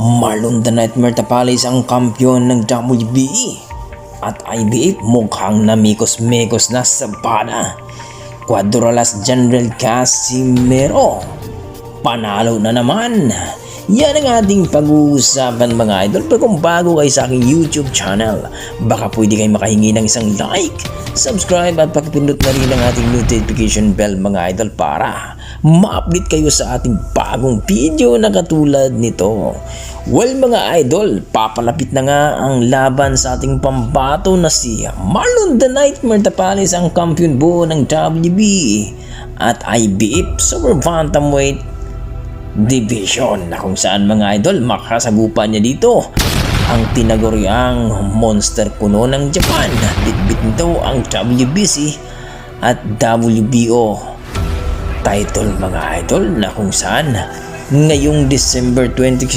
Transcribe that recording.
Marlon The Nightmare Tapales ang kampiyon ng WBE at IBF mukhang namikos-mekos na sa bana. Cuadralas General Casimero panalo na naman. Yan ang ating pag-uusapan mga idol. Pero kung bago kayo sa aking YouTube channel, baka pwede kayo makahingi ng isang like, subscribe at pakipindot na rin ang ating notification bell mga idol para ma-update kayo sa ating bagong video na katulad nito. Well mga idol, papalapit na nga ang laban sa ating pambato na si Marlon The Nightmare Tapales, ang kampiyon buo ng WBE at IBF Super Bantamweight Division, na kung saan mga idol makasagupan niya dito ang tinaguriang monster kuno ng Japan. Bitbit nito ang WBC at WBO title mga idol, na kung saan ngayong December 26